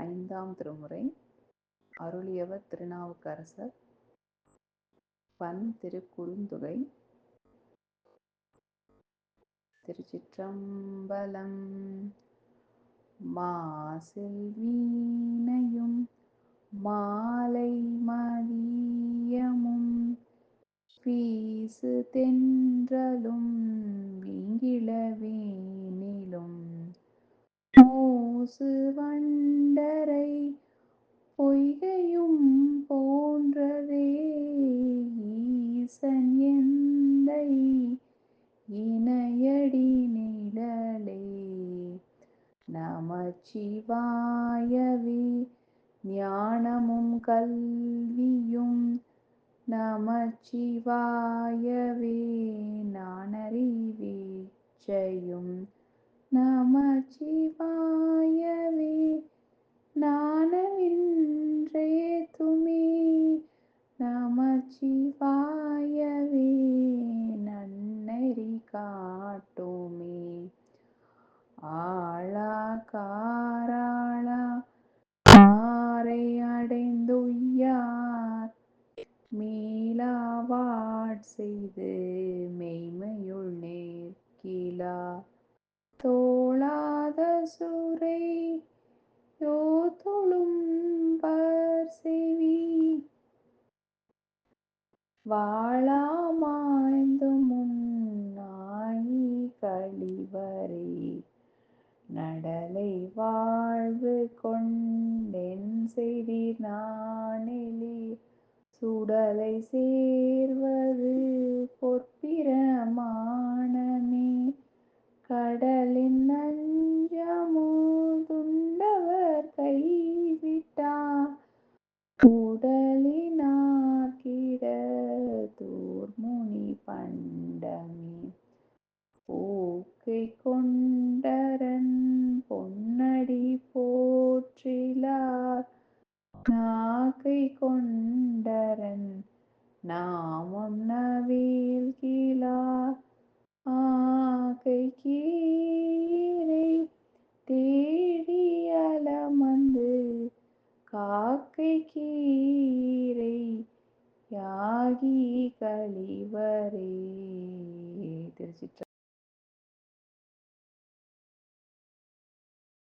5ஆம் திருமுறை. அருளியவர் திருநாவுக்கரசர். பண் திருக்குறுந்தொகை. திருச்சிற்றம்பலம். மாசில் வீணையும் மாலை மதியமும் வீசு தென்றலும் வீங்கிளவேனிலும் மூசு வண்டரை பொய்கையும் போன்றதே ஈசன் எந்தை இணையடி நிழலே. நமச்சிவாயவே ஞானமும் கல்வியும் நமச்சிவாயவே நானறிவேச்சையும் நமச்சிவாயவே நானவின்றேத்துமே நமச்சிவாயவே நன்னெறி காட்டுமே. ஆளா காராளா ஆரை அடைந்துய்யார் மீளாவாட் செய்து மெய்மையுள் நேர்கிலா தோளாத சூரை யோதொழும் பர்செவி வாளா மாய்ந்துமுன் நாயி கழிவரே நடலை வாழ்வு கொண்டென் செய்தீர் நானெலி சுடலை சேர்வது பொற்பிரமாணமே. கடலின் நஞ்சமுதுண்டவர் கைவிட்டார் உடலினார் கிட தூர்முனி பண்டமே. பூக்கை கொண்டரன் பொன்னடி போற்றிலார் நாக்கை கொண்டரன் நாமம் நவில்கிலார் ஆக்கை கீரை தேடி அலமந்து காக்கை கீரை யாகி கழிவரே. திருச்சிற்றம்பலம்.